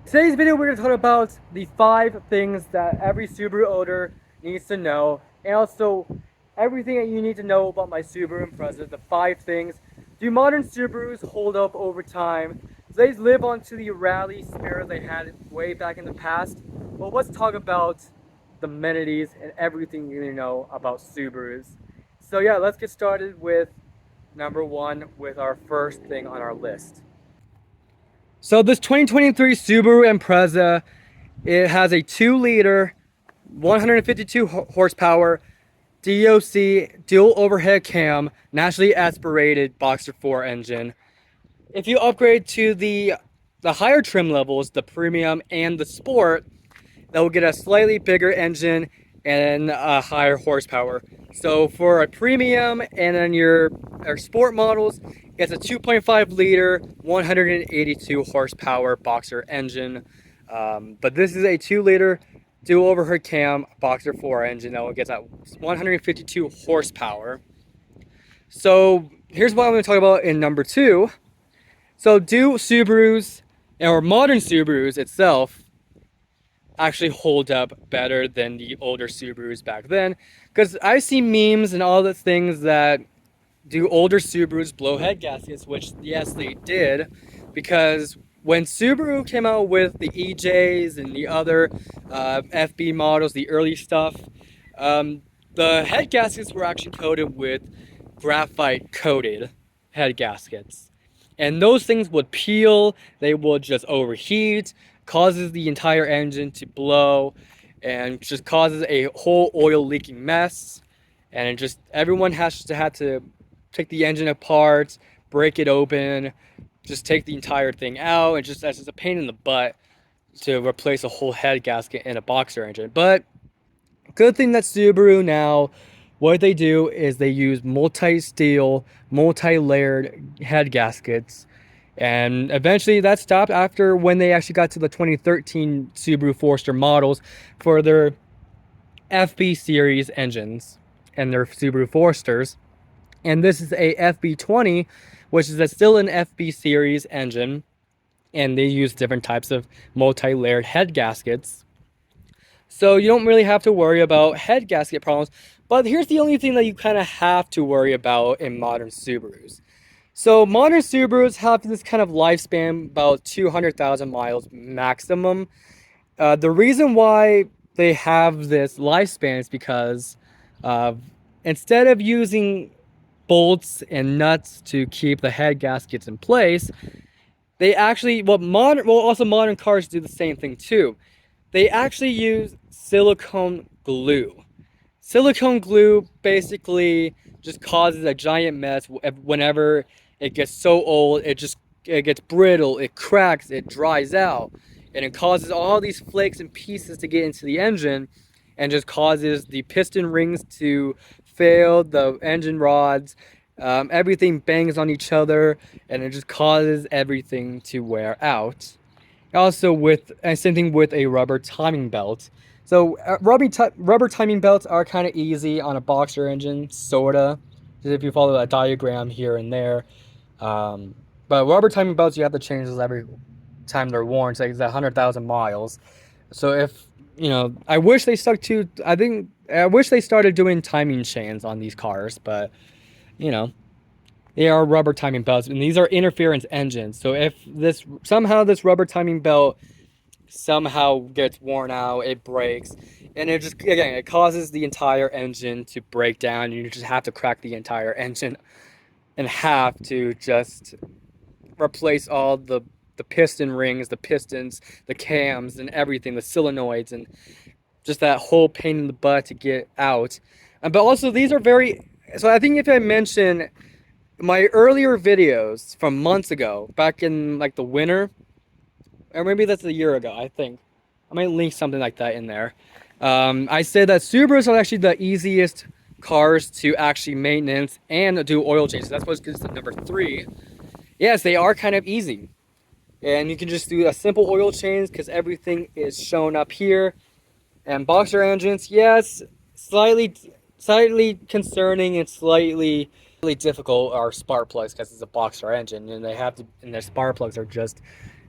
Today's video we're going to talk about the 5 things that every Subaru owner needs to know, and also everything that you need to know about my Subaru Impreza. The 5 things. Do modern Subarus hold up over time? Do they live on to the rally spirit they had way back in the past? Well, let's talk about the amenities and everything you need to know about Subarus. So yeah, let's get started with number 1 with our first thing on our list. So this 2023 Subaru Impreza, it has a 2-liter, 152 horsepower, DOC, dual overhead cam, naturally aspirated Boxer 4 engine. If you upgrade to the higher trim levels, the premium and the sport, that will get a slightly bigger engine and a higher horsepower. So for a premium and then your sport models, it's a 2.5 liter, 182 horsepower Boxer engine. But this is a 2-liter dual overhead cam Boxer 4 engine that will get that 152 horsepower. So here's what I'm going to talk about in number 2. So do Subarus, or modern Subarus itself, actually hold up better than the older Subarus back then? Because I see memes and all the things that do older Subarus blow head gaskets, which yes they did, because when Subaru came out with the EJs and the other FB models, the early stuff, the head gaskets were actually coated with graphite coated head gaskets, and those things would peel, they would just overheat, causes the entire engine to blow, and just causes a whole oil leaking mess. And it just, everyone has to have to take the engine apart, break it open, just take the entire thing out, and just, that's just a pain in the butt to replace a whole head gasket in a Boxer engine. But good thing that Subaru now, what they do is they use multi-steel, multi-layered head gaskets. And eventually that stopped after when they actually got to the 2013 Subaru Forester models for their FB series engines and their Subaru Foresters. And this is a FB20, which is still an FB series engine. And they use different types of multi-layered head gaskets. So you don't really have to worry about head gasket problems. But here's the only thing that you kind of have to worry about in modern Subarus. So modern Subarus have this kind of lifespan, about 200,000 miles maximum. The reason why they have this lifespan is because instead of using bolts and nuts to keep the head gaskets in place, they actually, also modern cars do the same thing too. They actually use silicone glue. Silicone glue basically just causes a giant mess whenever it gets so old. It gets brittle, it cracks, it dries out, and it causes all these flakes and pieces to get into the engine, and just causes the piston rings to fail, the engine rods, everything bangs on each other, and it just causes everything to wear out. Also, same thing with a rubber timing belt. So rubber timing belts are kind of easy on a Boxer engine, sorta, just if you follow that diagram here and there. But rubber timing belts, you have to change those every time they're worn. So it's 100,000 miles. So if I wish they stuck to. I wish they started doing timing chains on these cars, but you know. They are rubber timing belts, and these are interference engines. So if this rubber timing belt somehow gets worn out, it breaks, and it causes the entire engine to break down. You just have to crack the entire engine in half to just replace all the piston rings, the pistons, the cams, and everything, the solenoids, and just that whole pain in the butt to get out. But also these are very. So I think if I mention my earlier videos from months ago, back in like the winter, or maybe that's a year ago, I think. I might link something like that in there. I said that Subarus are actually the easiest cars to actually maintenance and do oil changes. That's what's good to number 3. Yes, they are kind of easy. And you can just do a simple oil change because everything is shown up here. And Boxer engines, yes, slightly concerning and slightly difficult are spark plugs because it's a Boxer engine, and and their spark plugs are just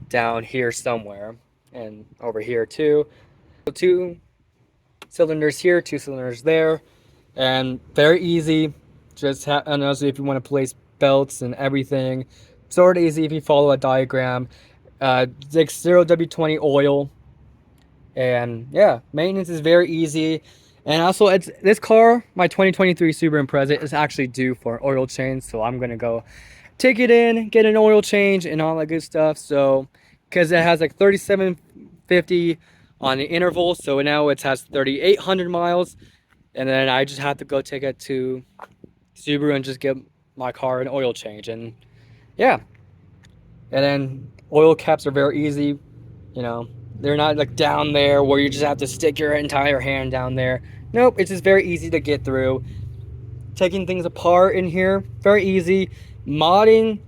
down here somewhere. and over here too. So 2 cylinders here, 2 cylinders there, and very easy. And also if you want to place belts and everything, sort of easy if you follow a diagram. Like 0W20 oil, and yeah, maintenance is very easy. And also, it's this car, my 2023 Subaru Impreza, is actually due for an oil change, so I'm gonna go take it in, get an oil change, and all that good stuff. So, because it has like 3750 on the interval, so now it has 3800 miles, and then I just have to go take it to Subaru and just get my car an oil change. And yeah, and then oil caps are very easy, you know, they're not like down there where you just have to stick your entire hand down there. Nope, it's just very easy to get through. Taking things apart in here, very easy. Modding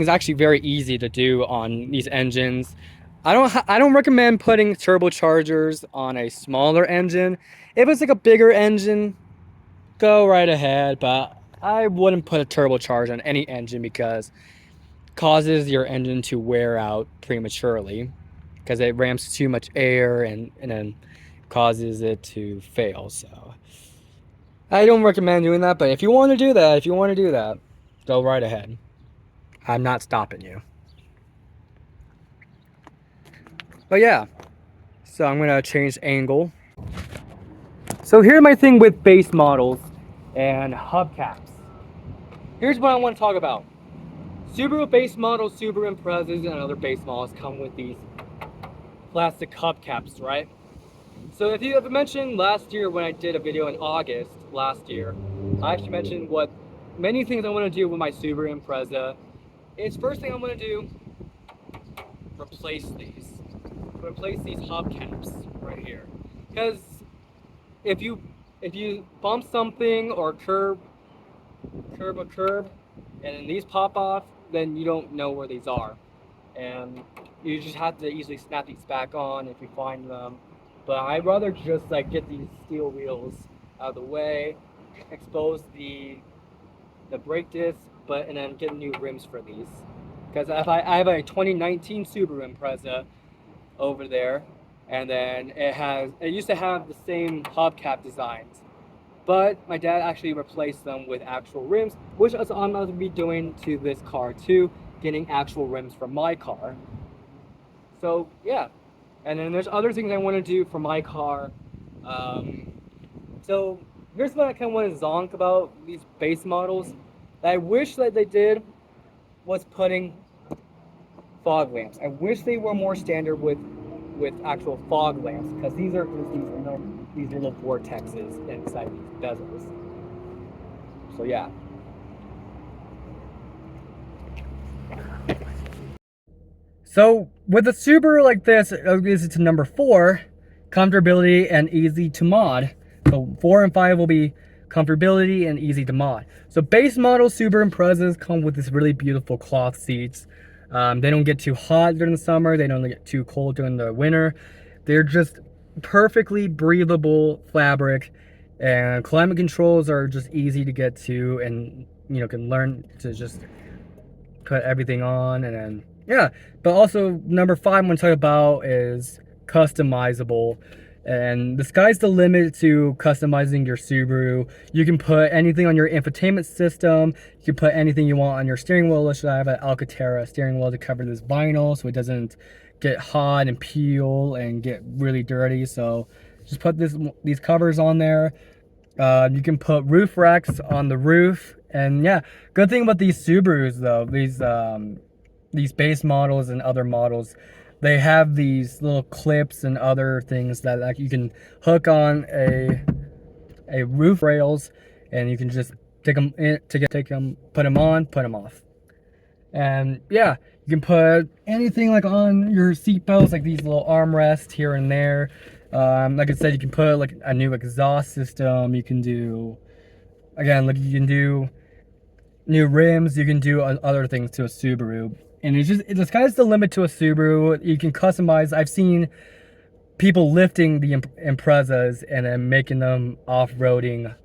is actually very easy to do on these engines. I don't recommend putting turbochargers on a smaller engine. If it's like a bigger engine, go right ahead, but I wouldn't put a turbocharger on any engine because it causes your engine to wear out prematurely because it ramps too much air and then causes it to fail. So I don't recommend doing that, but if you want to do that, go right ahead. I'm not stopping you. But yeah, so I'm gonna change angle. So here's my thing with base models and hubcaps. Here's what I want to talk about. Subaru base models, Subaru Imprezas, and other base models come with these plastic hubcaps, right? So if you have mentioned last year when I did a video in August last year, I actually mentioned what many things I want to do with my Subaru Impreza. It's first thing I'm going to do, replace these hubcaps right here. Because if you bump something or curb a curb and then these pop off, then you don't know where these are. And you just have to easily snap these back on if you find them. But I'd rather just like get these steel wheels out of the way, expose the brake disc, and then get new rims for these. Because if I have a 2019 Subaru Impreza over there, and then it used to have the same hubcap designs, but my dad actually replaced them with actual rims, which I'm going to be doing to this car too, getting actual rims for my car. So yeah, and then there's other things I want to do for my car. So here's what I kind of want to zonk about these base models that I wish that they did was putting fog lamps. I wish they were more standard with actual fog lamps, because these are just these little vortexes inside these bezels. So yeah. So with a Subaru like this, it's to number 4, comfortability and easy to mod. So 4 and 5 will be comfortability and easy to mod. So base model Subaru Imprezas come with this really beautiful cloth seats. They don't get too hot during the summer. They don't get too cold during the winter. They're just perfectly breathable fabric, and climate controls are just easy to get to, and you know, can learn to just put everything on. And then yeah, but also number 5 I'm going to talk about is customizable. And the sky's the limit to customizing your Subaru. You can put anything on your infotainment system. You can put anything you want on your steering wheel. Let's say I have an Alcantara steering wheel to cover this vinyl so it doesn't get hot and peel and get really dirty. So just put these covers on there. You can put roof racks on the roof. And yeah, good thing about these Subarus though, these base models and other models, they have these little clips and other things that like you can hook on a roof rails, and you can just take them put them on, put them off. And yeah, you can put anything like on your seat belts, like these little armrests here and there. Like I said, you can put like a new exhaust system. You can do, again, like you can do new rims. You can do other things to a Subaru. And it's just, the sky's the limit to a Subaru. You can customize. I've seen people lifting the Imprezas and then making them off-roading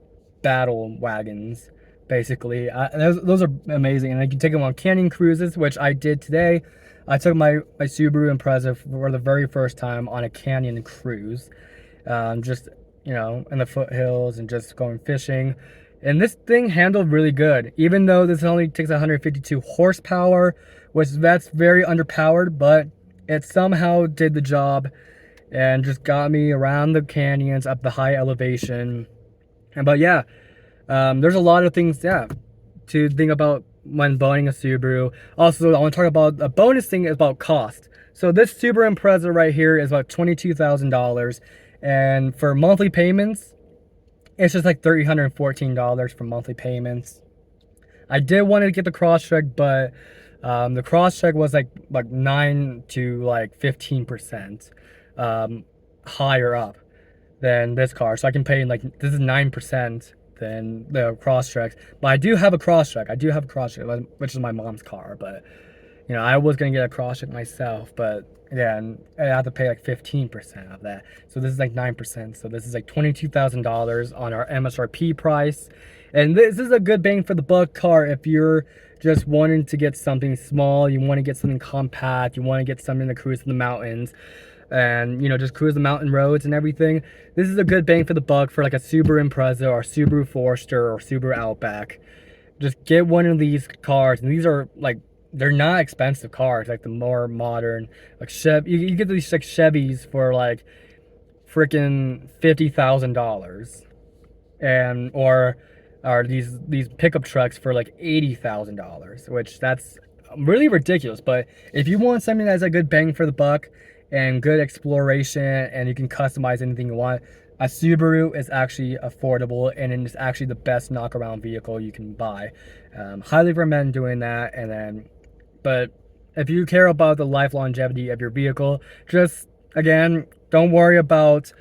battle wagons, basically. Those are amazing. And you can take them on canyon cruises, which I did today. I took my Subaru Impreza for the very first time on a canyon cruise, just in the foothills and just going fishing. And this thing handled really good, even though this only takes 152 horsepower, which that's very underpowered, but it somehow did the job and just got me around the canyons up the high elevation. But yeah, there's a lot of things, yeah, to think about when buying a Subaru. Also, I want to talk about a bonus thing about cost. So this Subaru Impreza right here is about $22,000, and for monthly payments, it's just like $314 for monthly payments. I did want to get the Crosstrek, but the Crosstrek was like 9 to like 15% higher up than this car, so I can pay like this is 9% than the Crosstrek. But I do have a Crosstrek. Which is my mom's car. But I was gonna get a Crosstrek myself, but yeah, and I have to pay like 15% of that. So this is like 9%. So this is like $22,000 on our MSRP price, and this is a good bang for the buck car if you're just wanting to get something small, you want to get something compact, you want to get something to cruise in the mountains and just cruise the mountain roads and everything. This is a good bang for the buck for like a Subaru Impreza or Subaru Forester or Subaru Outback. Just get one of these cars, and these are like, they're not expensive cars, like the more modern, like you get these like Chevys for like freaking $50,000, and or these pickup trucks for like $80,000, which that's really ridiculous. But if you want something that's a good bang for the buck and good exploration, and you can customize anything you want, a Subaru is actually affordable, and it's actually the best knockaround vehicle you can buy. Highly recommend doing that. But if you care about the life longevity of your vehicle, just again, don't worry about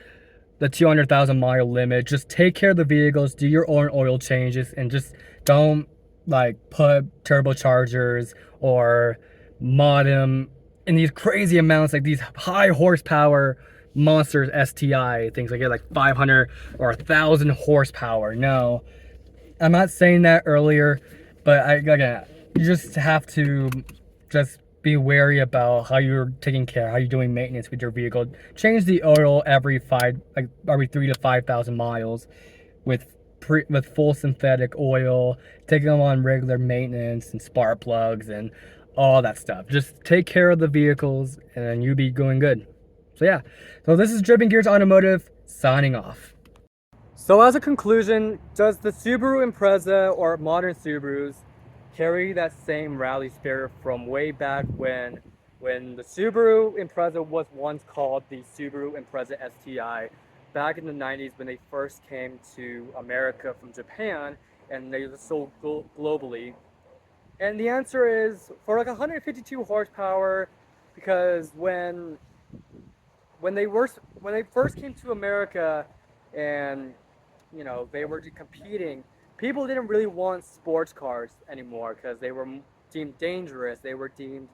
the 200,000 mile limit. Just take care of the vehicles, do your own oil changes, and just don't like put turbochargers or mod them in these crazy amounts, like these high horsepower monsters STI things like 500 or 1,000 horsepower. No, I'm not saying that earlier, but again, you just have to just be wary about how you're taking care, how you're doing maintenance with your vehicle. Change the oil every 3 to 5,000 miles with full synthetic oil. Take them on regular maintenance and spark plugs and all that stuff. Just take care of the vehicles, and you'll be going good. So yeah, so this is Dripping Gears Automotive signing off. So as a conclusion, does the Subaru Impreza or modern Subarus carry that same rally spirit from way back when the Subaru Impreza was once called the Subaru Impreza STI back in the 90s when they first came to America from Japan, and they were sold globally? And the answer is for like 152 horsepower, because when they first came to America and they were competing, people didn't really want sports cars anymore because they were deemed dangerous. They were deemed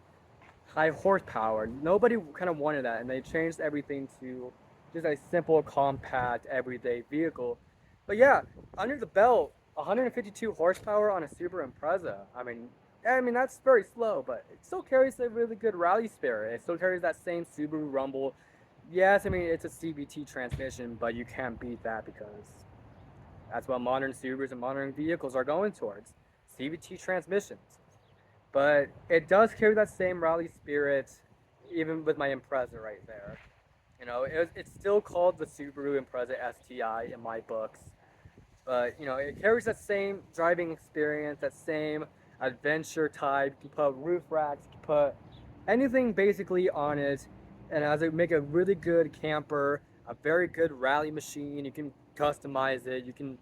high horsepower. Nobody kind of wanted that, and they changed everything to just a simple, compact, everyday vehicle. But yeah, under the belt, 152 horsepower on a Subaru Impreza. I mean that's very slow, but it still carries a really good rally spirit. It still carries that same Subaru rumble. Yes, I mean it's a CVT transmission, but you can't beat that because that's what modern Subarus and modern vehicles are going towards, CVT transmissions. But it does carry that same rally spirit, even with my Impreza right there. It's still called the Subaru Impreza STI in my books. But, it carries that same driving experience, that same adventure type. You can put roof racks, you can put anything basically on it, and as it make a really good camper, a very good rally machine. You can customize it. You can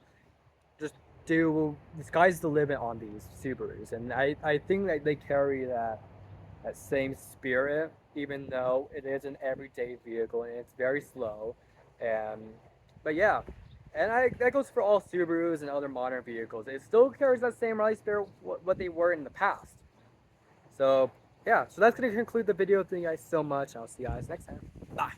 just do, the sky's the limit on these Subarus, and I think that they carry that same spirit, even though it is an everyday vehicle and it's very slow. But yeah, and that goes for all Subarus and other modern vehicles. It still carries that same rally spirit, what they were in the past. So yeah, so that's going to conclude the video. Thank you guys so much. I'll see you guys next time. Bye.